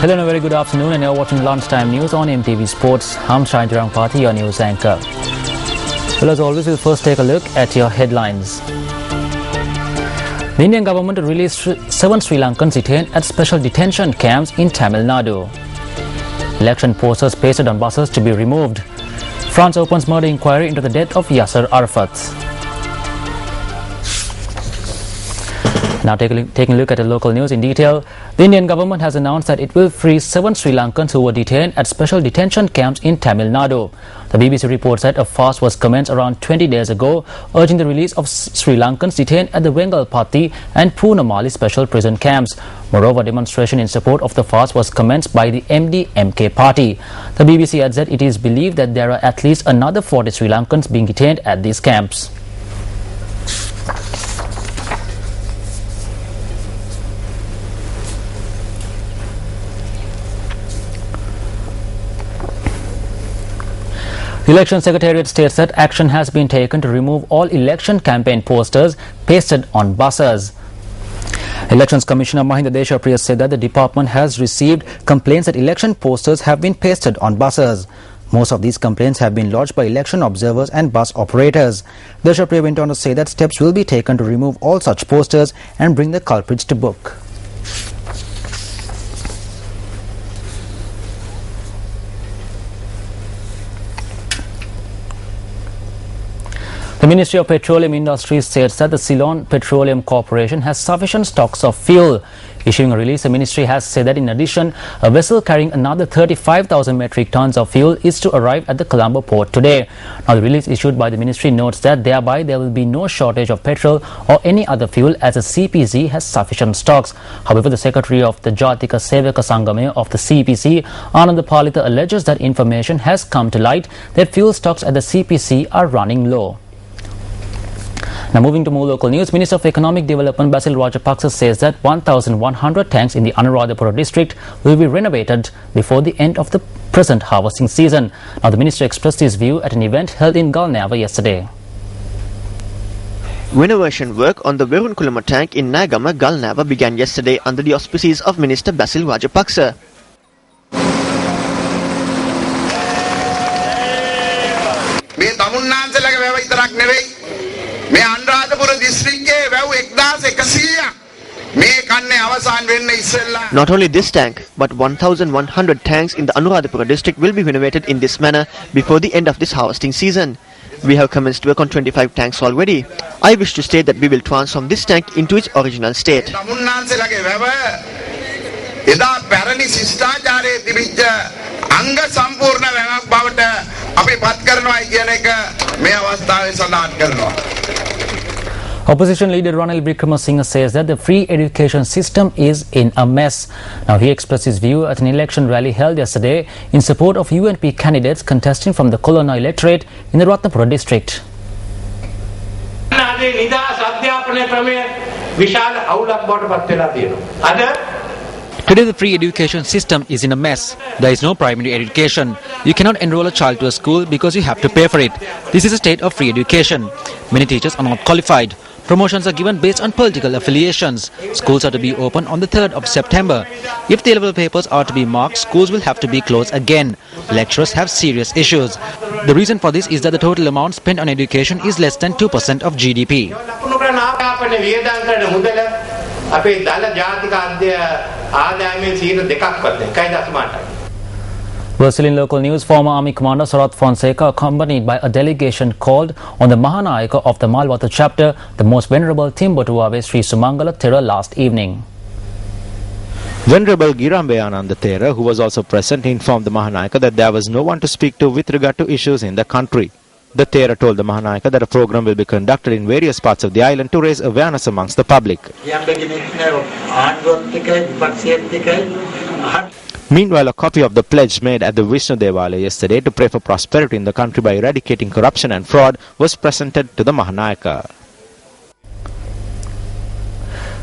Hello and a very good afternoon, and you're watching Lunchtime News on MTV Sports. I'm Shine Jarangpati, your news anchor. Well, as always, we'll first take a look at your headlines. The Indian government released 7 Sri Lankans detained at special detention camps in Tamil Nadu. Election posters pasted on buses to be removed. France opens murder inquiry into the death of Yasser Arafat. Now taking a look at the local news in detail. The Indian government has announced that it will free 7 Sri Lankans who were detained at special detention camps in Tamil Nadu. The BBC reports that a fast was commenced around 20 days ago, urging the release of Sri Lankans detained at the Vengalpatti and Poonamali special prison camps. Moreover, demonstration in support of the fast was commenced by the MDMK party. The BBC adds that it is believed that there are at least another 40 Sri Lankans being detained at these camps. The Election Secretariat states that action has been taken to remove all election campaign posters pasted on buses. Elections Commissioner Mahinda Deshapriya said that the department has received complaints that election posters have been pasted on buses. Most of these complaints have been lodged by election observers and bus operators. Deshapriya went on to say that steps will be taken to remove all such posters and bring the culprits to book. The Ministry of Petroleum Industries states that the Ceylon Petroleum Corporation has sufficient stocks of fuel. Issuing a release, the ministry has said that in addition, a vessel carrying another 35,000 metric tons of fuel is to arrive at the Colombo port today. Now, the release issued by the ministry notes that thereby there will be no shortage of petrol or any other fuel as the CPC has sufficient stocks. However, the Secretary of the Jatika Sevaka Sangame of the CPC, Ananda Palitha, alleges that information has come to light that fuel stocks at the CPC are running low. Now moving to more local news, Minister of Economic Development Basil Rajapaksa says that 1,100 tanks in the Anuradhapura district will be renovated before the end of the present harvesting season. Now the minister expressed his view at an event held in Galnava yesterday. Renovation work on the Verunkulama tank in Nagama, Galnava began yesterday under the auspices of Minister Basil Rajapaksa. Not only this tank, but 1,100 tanks in the Anuradhapura district will be renovated in this manner before the end of this harvesting season. We have commenced work on 25 tanks already. I wish to state that we will transform this tank into its original state. Opposition leader Ranil Wickremesinghe says that the free education system is in a mess. Now he expressed his view at an election rally held yesterday in support of UNP candidates contesting from the Kolona electorate in the Ratnapura district. Today the free education system is in a mess. There is no primary education. You cannot enroll a child to a school because you have to pay for it. This is a state of free education. Many teachers are not qualified. Promotions are given based on political affiliations. Schools are to be open on the 3rd of September. If the level papers are to be marked, schools will have to be closed again. Lecturers have serious issues. The reason for this is that the total amount spent on education is less than 2% of GDP. Well, still in local news, former Army Commander Sarath Fonseca, accompanied by a delegation, called on the Mahanayaka of the Malwatha chapter, the most venerable Timbotuave Sri Sumangala Thera, last evening. Venerable Girambeyananda Thera, who was also present, informed the Mahanayaka that there was no one to speak to with regard to issues in the country. The Thera told the Mahanayaka that a program will be conducted in various parts of the island to raise awareness amongst the public. Meanwhile, a copy of the pledge made at the Vishnu Devalaya yesterday to pray for prosperity in the country by eradicating corruption and fraud was presented to the Mahanayaka.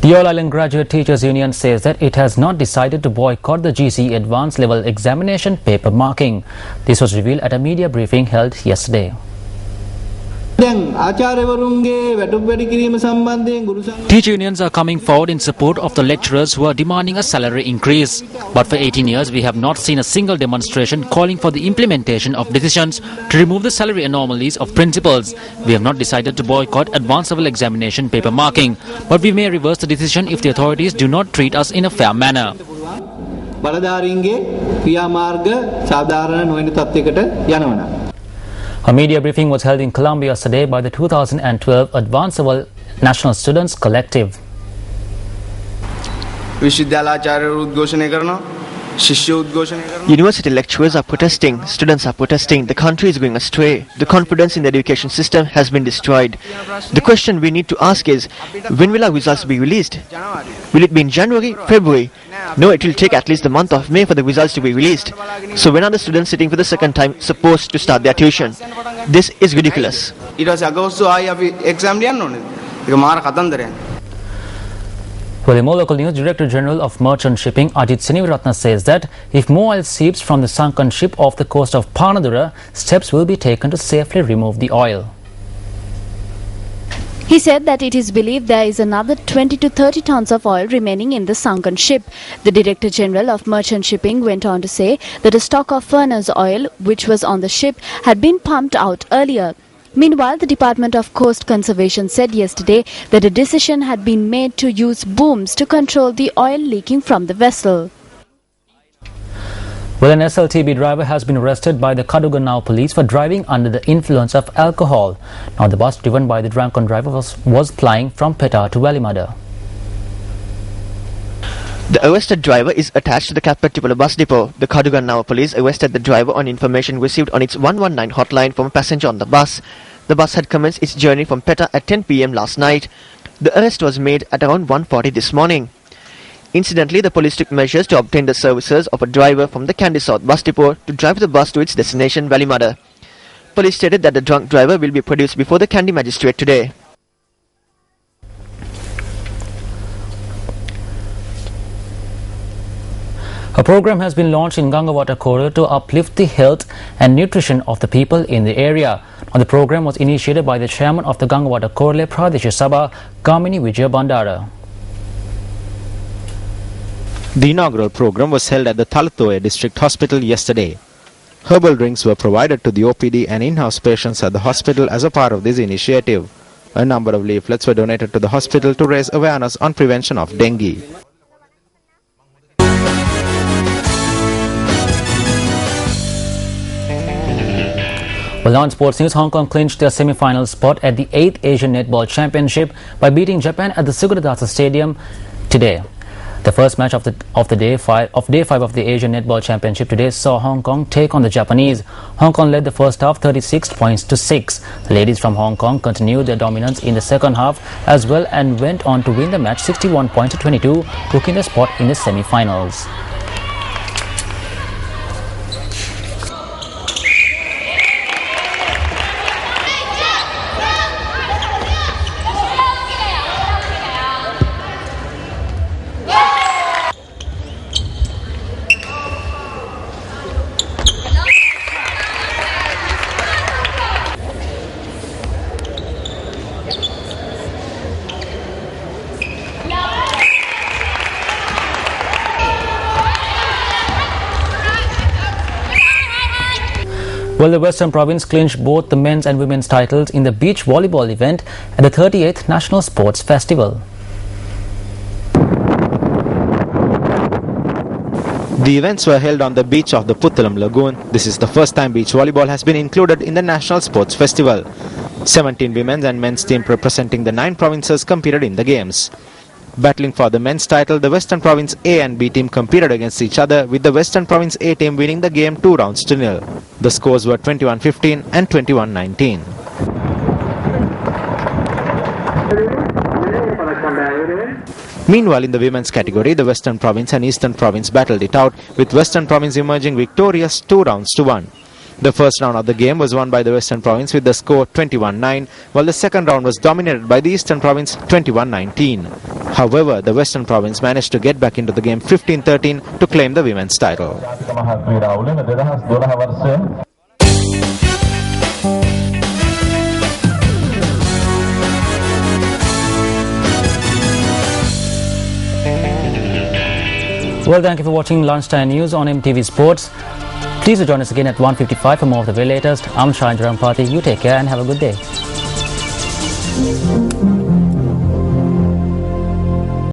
The All Island Graduate Teachers Union says that it has not decided to boycott the GCE Advanced Level Examination paper marking. This was revealed at a media briefing held yesterday. The Teacher unions are coming forward in support of the lecturers who are demanding a salary increase. But for 18 years, we have not seen a single demonstration calling for the implementation of decisions to remove the salary anomalies of principals. We have not decided to boycott advanced level examination paper marking, but we may reverse the decision if the authorities do not treat us in a fair manner. A media briefing was held in Colombia yesterday by the 2012 Advanced Level National Students Collective. University lecturers are protesting, students are protesting, the country is going astray, the confidence in the education system has been destroyed. The question we need to ask is, when will our results be released? Will it be in January, February? No, it will take at least the month of May for the results to be released. So when are the students sitting for the second time supposed to start their tuition? This is ridiculous. Well, in more local news, Director General of Merchant Shipping Ajit Sinivaratna says that if more oil seeps from the sunken ship off the coast of Panadura, steps will be taken to safely remove the oil. He said that it is believed there is another 20 to 30 tons of oil remaining in the sunken ship. The Director General of Merchant Shipping went on to say that a stock of furnace oil which was on the ship had been pumped out earlier. Meanwhile, the Department of Coast Conservation said yesterday that a decision had been made to use booms to control the oil leaking from the vessel. Well, an SLTB driver has been arrested by the Kadugannao police for driving under the influence of alcohol. Now, the bus driven by the drunken driver was plying from Peta to Valimada. The arrested driver is attached to the Kapatipula bus depot. The Kadugannao police arrested the driver on information received on its 119 hotline from a passenger on the bus. The bus had commenced its journey from Peta at 10 p.m. last night. The arrest was made at around 1:40 this morning. Incidentally, the police took measures to obtain the services of a driver from the Kandy South bus depot to drive the bus to its destination, Valimada. Police stated that the drunk driver will be produced before the Kandy magistrate today. A program has been launched in Gangawata corridor to uplift the health and nutrition of the people in the area. Now, the program was initiated by the chairman of the Gangawata Korle Pradesh Sabha, Kamini Vijaya Bandara. The inaugural program was held at the Talatoya District Hospital yesterday. Herbal drinks were provided to the OPD and in-house patients at the hospital as a part of this initiative. A number of leaflets were donated to the hospital to raise awareness on prevention of dengue. Well, now in sports news, Hong Kong clinched their semi-final spot at the 8th Asian Netball Championship by beating Japan at the Sugaradasa Stadium today. The first match of day 5 of the Asian Netball Championship today saw Hong Kong take on the Japanese. Hong Kong led the first half 36 points to 6. The ladies from Hong Kong continued their dominance in the second half as well and went on to win the match 61 points to 22, booking the spot in the semi-finals. Well, the Western Province clinched both the men's and women's titles in the beach volleyball event at the 38th National Sports Festival. The events were held on the beach of the Puttalam Lagoon. This is the first time beach volleyball has been included in the National Sports Festival. 17 women's and men's teams representing the 9 provinces competed in the games. Battling for the men's title, the Western Province A and B team competed against each other, with the Western Province A team winning the game 2 rounds to 0. The scores were 21-15 and 21-19. Meanwhile, in the women's category, the Western Province and Eastern Province battled it out, with Western Province emerging victorious 2 rounds to 1. The first round of the game was won by the Western Province with the score 21-9, while the second round was dominated by the Eastern Province 21-19. However, the Western Province managed to get back into the game 15-13 to claim the women's title. Well, thank you for watching Lunchtime News on MTV Sports. Please do join us again at 1:55 for more of the very latest. I'm Shahan Jarampati. You take care and have a good day.